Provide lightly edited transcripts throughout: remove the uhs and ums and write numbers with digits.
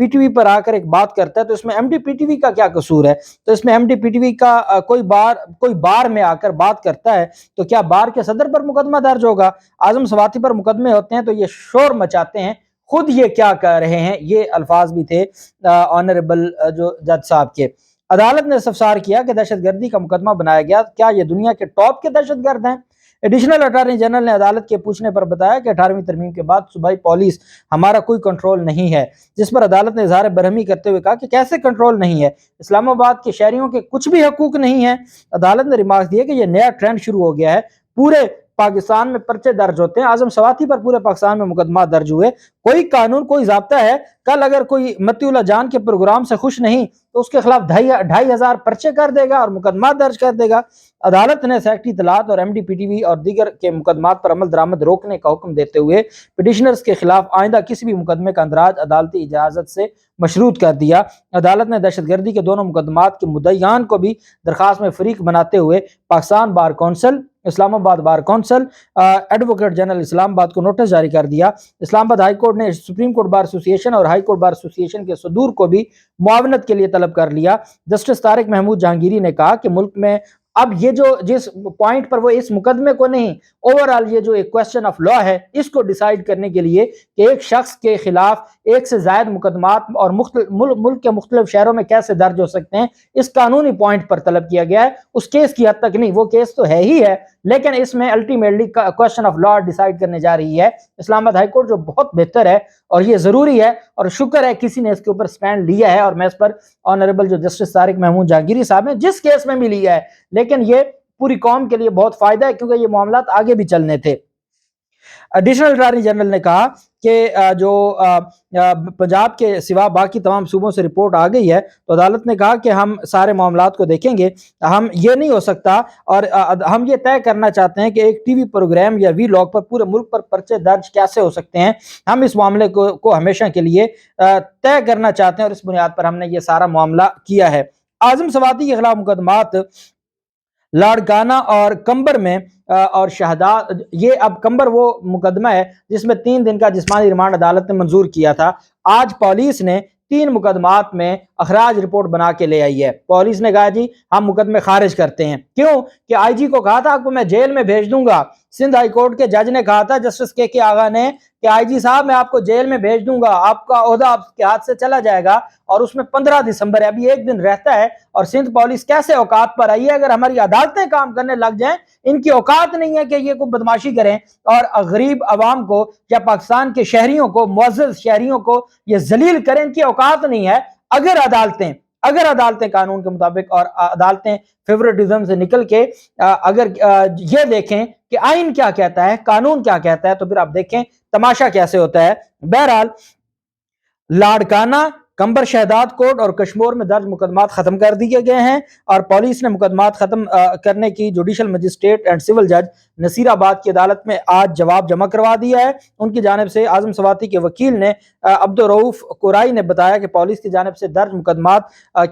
پی T وی پر آ کر ایک بات کرتا ہے تو اس میں M D P T V کا کیا قصور ہے؟ تو اس میں M D P T V کا کوئی بار میں آ کر بات کرتا ہے تو کیا بار کے صدر پر مقدمہ درج ہوگا؟ اعظم سواتی پر مقدمے ہوتے ہیں تو یہ شور مچاتے ہیں، خود یہ کیا کہہ رہے ہیں، یہ الفاظ بھی تھے آنریبل جو جج صاحب کے۔ عدالت نے استفسار کیا کہ دہشت گردی کا مقدمہ بنایا گیا، کیا یہ دنیا کے ٹاپ کے دہشت گرد ہیں؟ ایڈیشنل اٹارنی جنرل نے عدالت کے پوچھنے پر بتایا کہ 18ویں ترمیم کے بعد صوبائی پولیس ہمارا کوئی کنٹرول نہیں ہے، جس پر عدالت نے اظہار برہمی کرتے ہوئے کہا کہ کیسے کنٹرول نہیں ہے؟ اسلام آباد کے شہریوں کے کچھ بھی حقوق نہیں ہیں۔ عدالت نے ریمارک دیا کہ یہ نیا ٹرینڈ شروع ہو گیا ہے، پورے پاکستان میں پرچے درج ہوتے ہیں، اعظم سواتی پر پورے پاکستان میں مقدمات درج ہوئے، کوئی قانون کوئی ضابطہ ہے؟ کل اگر کوئی متی اللہ جان کے پروگرام سے خوش نہیں تو اس کے خلاف 2500 پرچے کر دے گا اور مقدمات درج کر دے گا۔ عدالت نے سیکٹری اطلاعات اور M D P T V اور دیگر کے مقدمات پر عمل درآمد روکنے کا حکم دیتے ہوئے پٹیشنرز کے خلاف آئندہ کسی بھی مقدمے کا اندراج عدالتی اجازت سے مشروط کر دیا۔ عدالت نے دہشت گردی کے دونوں مقدمات کے مدعیان کو بھی درخواست میں فریق بناتے ہوئے پاکستان بار کونسل، اسلام آباد بار کونسل، ایڈوکیٹ جنرل اسلام آباد کو نوٹس جاری کر دیا۔ اسلام آباد ہائی کورٹ نے سپریم کورٹ بار ایسوسی ایشن اور ہائی کورٹ بار ایسوسی ایشن کے صدور کو بھی معاونت کے لیے طلب کر لیا۔ جسٹس طارق محمود جہانگیری نے کہا کہ ملک میں اب یہ جو جس پوائنٹ پر وہ اس مقدمے کو نہیں، اوورآل یہ جو ایک کوسچن آف لا ہے اس کو ڈیسائیڈ کرنے کے لیے کہ ایک شخص کے خلاف ایک سے زائد مقدمات اور ملک کے مختلف شہروں میں کیسے درج ہو سکتے ہیں، اس قانونی پوائنٹ پر طلب کیا گیا ہے۔ اس کیس کی حد تک نہیں، وہ کیس تو ہے ہی ہے، لیکن اس میں ultimately question of law decide کرنے جا رہی ہے اسلام آباد ہائی کورٹ، جو بہت بہتر ہے اور یہ ضروری ہے، اور شکر ہے کسی نے اس کے اوپر سٹینڈ لیا ہے، اور میں اس پر آنریبل جو جسٹس طارق محمود جہانگیری صاحب ہیں جس کیس میں بھی لیا ہے، لیکن یہ پوری قوم کے لیے بہت فائدہ ہے کیونکہ یہ معاملات آگے بھی چلنے تھے۔ ایڈیشنل اٹارنی جنرل نے کہا کہ جو پنجاب کے سوا باقی تمام صوبوں سے رپورٹ آ گئی ہے تو عدالت نے کہا کہ ہم سارے معاملات کو دیکھیں گے، ہم یہ نہیں ہو سکتا اور ہم یہ طے کرنا چاہتے ہیں کہ ایک ٹی وی پروگرام یا وی لاگ پر پورے ملک پر پرچے درج کیسے ہو سکتے ہیں، ہم اس معاملے کو ہمیشہ کے لیے طے کرنا چاہتے ہیں اور اس بنیاد پر ہم نے یہ سارا معاملہ کیا ہے۔ اعظم سواتی کے خلاف مقدمات لاڑکانہ اور کمبر میں اور شہداد، یہ اب کمبر وہ مقدمہ ہے جس میں 3 دن کا جسمانی ریمانڈ عدالت نے منظور کیا تھا۔ آج پولیس نے 3 مقدمات میں اخراج رپورٹ بنا کے لے آئی ہے۔ پولیس نے کہا جی ہم مقدمے خارج کرتے ہیں، کیوں کہ آئی جی کو کہا تھا آپ کو میں جیل میں بھیج دوں گا، سندھ ہائی کورٹ کے جج نے کہا تھا جسٹس کے آغا نے کہ آئی جی صاحب میں آپ کو جیل میں بھیج دوں گا، آپ کا عہدہ آپ کے ہاتھ سے چلا جائے گا، اور اس میں 15 دسمبر ہے، ابھی 1 دن رہتا ہے، اور سندھ پولیس کیسے اوقات پر آئی ہے؟ اگر ہماری عدالتیں کام کرنے لگ جائیں، ان کی اوقات نہیں ہے کہ یہ کوئی بدماشی کریں اور غریب عوام کو یا پاکستان کے شہریوں کو، معزز شہریوں کو یہ ذلیل کریں، ان کی اوقات نہیں ہے۔ اگر عدالتیں قانون کے مطابق اور عدالتیں فیورٹزم سے نکل کے اگر یہ دیکھیں کہ آئین کیا کہتا ہے، قانون کیا کہتا ہے، تو پھر آپ دیکھیں تماشا کیسے ہوتا ہے۔ بہرحال لاڑکانہ، کمبر شہداد کوٹ اور کشمور میں درج مقدمات ختم کر دیے گئے ہیں، اور پولیس نے مقدمات ختم کرنے کی جوڈیشل مجسٹریٹ اینڈ سول جج نصیر آباد کی عدالت میں آج جواب جمع کروا دیا ہے۔ ان کی جانب سے اعظم سواتی کے وکیل نے عبدالرؤوف کورائی نے بتایا کہ پولیس کی جانب سے درج مقدمات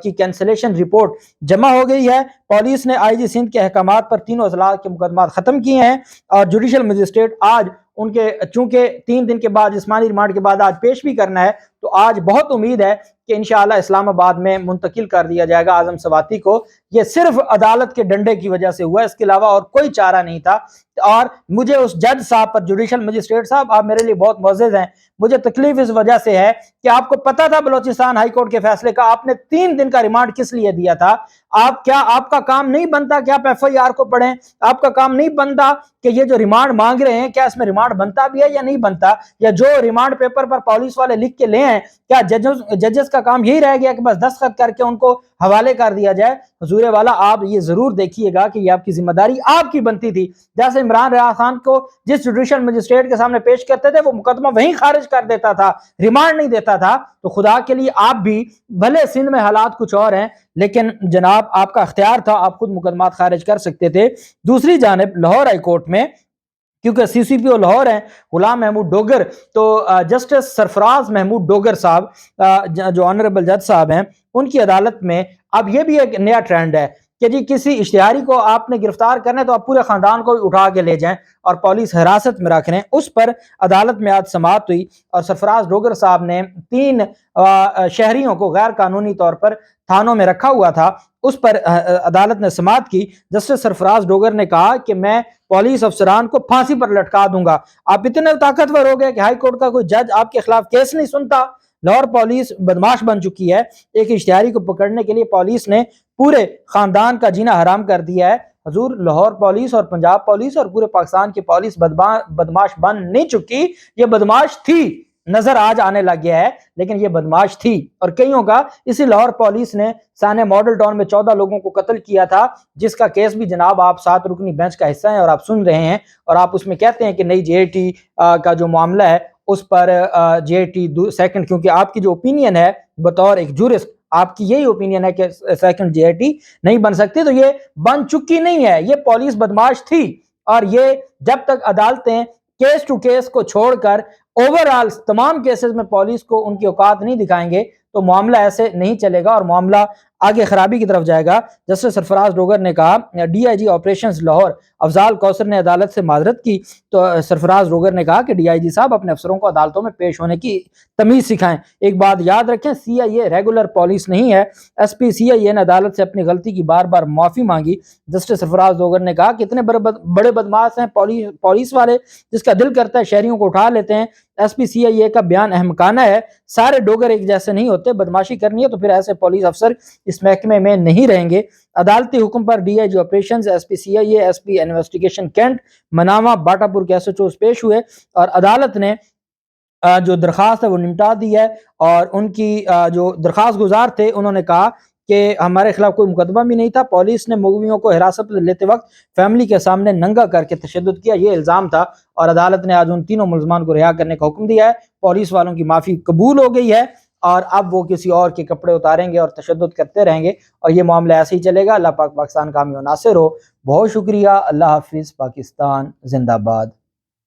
کی کینسلیشن رپورٹ جمع ہو گئی ہے۔ پولیس نے آئی جی سندھ کے احکامات پر 3 اضلاع کے مقدمات ختم کیے ہیں، اور جوڈیشل مجسٹریٹ آج ان کے چونکہ 3 دن کے بعد جسمانی ریمانڈ کے بعد آج پیش بھی کرنا ہے، تو آج بہت امید ہے کہ انشاءاللہ اسلام آباد میں منتقل کر دیا جائے گا اعظم سواتی کو۔ یہ صرف عدالت کے ڈنڈے کی وجہ سے ہوا، اس کے علاوہ اور کوئی چارہ نہیں تھا۔ اور مجھے اس جج صاحب پر، جوڈیشل مجسٹریٹ صاحب آپ میرے لیے بہت معزز ہیں، مجھے تکلیف اس وجہ سے ہے کہ آپ کو پتا تھا بلوچستان ہائی کورٹ کے فیصلے کا، آپ نے 3 دن کا ریمانڈ کس لیے دیا تھا؟ آپ کا کام نہیں بنتا کہ آپ ایف آئی آر کو پڑھیں؟ آپ کا کام نہیں بنتا کہ یہ جو ریمانڈ مانگ رہے ہیں کیا اس میں ریمانڈ بنتا بھی ہے یا نہیں بنتا؟ یا جو ریمانڈ پیپر پر پولیس والے لکھ کے لے ہیں، کیا ججز کا کام یہی رہ گیا کہ بس دستخط کر کے ان کو حوالے کر دیا جائے؟ حضور والا آپ یہ ضرور دیکھیے گا کہ یہ آپ کی ذمہ داری آپ کی بنتی تھی۔ جیسے عمران ریاض خان کو جس جوڈیشل مجسٹریٹ کے سامنے پیش کرتے تھے وہ مقدمہ وہیں خارج کر دیتا تھا، ریمانڈ نہیں دیتا تھا، تو خدا کے لیے آپ بھی، بھلے سندھ میں حالات کچھ اور ہیں لیکن جناب آپ کا اختیار تھا، آپ خود مقدمات خارج کر سکتے تھے۔ دوسری جانب لاہور ہائی کورٹ میں کیونکہ سی سی پی او لاہور ہیں غلام محمود ڈوگر، تو جسٹس سرفراز محمود ڈوگر صاحب جو آنریبل جج صاحب ہیں، ان کی عدالت میں اب یہ بھی ایک نیا ٹرینڈ ہے کہ جی کسی اشتہاری کو آپ نے گرفتار کرنا ہے تو آپ پورے خاندان کو اٹھا کے لے جائیں اور پولیس حراست میں رکھ رہے ہیں. اس پر عدالت میں آج سماعت ہوئی اور سرفراز ڈوگر صاحب نے 3 شہریوں کو غیر قانونی طور پر تھانوں میں رکھا ہوا تھا، اس پر عدالت نے سماعت کی. جسٹس سرفراز ڈوگر نے کہا کہ میں پولیس افسران کو پھانسی پر لٹکا دوں گا. آپ اتنے طاقتور ہو گئے کہ ہائی کورٹ کا کوئی جج آپ کے خلاف کیس نہیں سنتا. لاہور پولیس بدماش بن چکی ہے. ایک اشتہاری کو پکڑنے کے لیے پولیس نے پورے خاندان کا جینا حرام کر دیا ہے. حضور، لاہور پولیس اور پنجاب پولیس اور پورے پاکستان کی پولیس بدماش بن نہیں چکی، یہ بدماش تھی. نظر آج آنے لگ گیا ہے لیکن یہ بدماش تھی. اور کئیوں کا اسی لاہور پولیس نے سانحہ ماڈل ٹاؤن میں 14 لوگوں کو قتل کیا تھا، جس کا کیس بھی جناب آپ 7 رکنی بینچ کا حصہ ہیں اور آپ سن رہے ہیں. اور آپ اس میں کہتے ہیں کہ نئی جے ٹی کا جو معاملہ ہے اس پر جے ٹی سیکنڈ، کیونکہ آپ کی جو اوپینین ہے بطور ایک جورسٹ، آپ کی یہی اوپینین ہے کہ سیکنڈ جے ٹی نہیں بن سکتی، تو یہ بن چکی نہیں ہے. یہ پولیس بدماش تھی اور یہ جب تک عدالتیں کیس ٹو کیس کو چھوڑ کر اوورال تمام کیسز میں پولیس کو ان کی اوقات نہیں دکھائیں گے تو معاملہ ایسے نہیں چلے گا اور معاملہ آگے خرابی کی طرف جائے گا. جسٹس سرفراز ڈوگر نے کہا، D I G operations Lahore Afzal Kausar نے عدالت سے معذرت کی تو سرفراز ڈوگر نے کہا کہ ڈی آئی جی صاحب اپنے افسروں کو عدالتوں میں پیش ہونے کی تمیز سکھائیں. ایک بات یاد رکھیں، سی آئی اے ریگولر پولیس نہیں ہے. ایس پی سی آئی اے نے عدالت سے اپنی غلطی کی بار بار معافی مانگی. جسٹس سرفراز ڈوگر نے کہا کہ اتنے بڑے بدماش ہیں پولیس والے، جس کا دل کرتا ہے شہریوں کو اٹھا لیتے ہیں. ایس پی سی آئی اے کا بیان احمقانہ ہے. سارے ڈوگر ایک جیسے نہیں ہوتے. بدماشی کرنی ہے تو پھر ایسے پولیس افسر اس محکمے میں نہیں رہیں گے. عدالتی حکم پر D I G operations, S P C I A, S P investigation cantt, Manawa, Batapur کے ایس ایچ اوز پیش ہوئے اور عدالت نے جو درخواست ہے وہ نمٹا دی ہے. اور ان کی جو درخواست گزار تھے انہوں نے کہا کہ ہمارے خلاف کوئی مقدمہ بھی نہیں تھا. پولیس نے مغویوں کو حراست میں لیتے وقت فیملی کے سامنے ننگا کر کے تشدد کیا، یہ الزام تھا اور عدالت نے آج ان تینوں ملزمان کو رہا کرنے کا حکم دیا ہے. پولیس والوں کی معافی قبول ہو گئی ہے اور اب وہ کسی اور کے کپڑے اتاریں گے اور تشدد کرتے رہیں گے اور یہ معاملہ ایسے ہی چلے گا. اللہ پاک پاکستان کامیاب و ناصر ہو. بہت شکریہ. اللہ حافظ. پاکستان زندہ باد.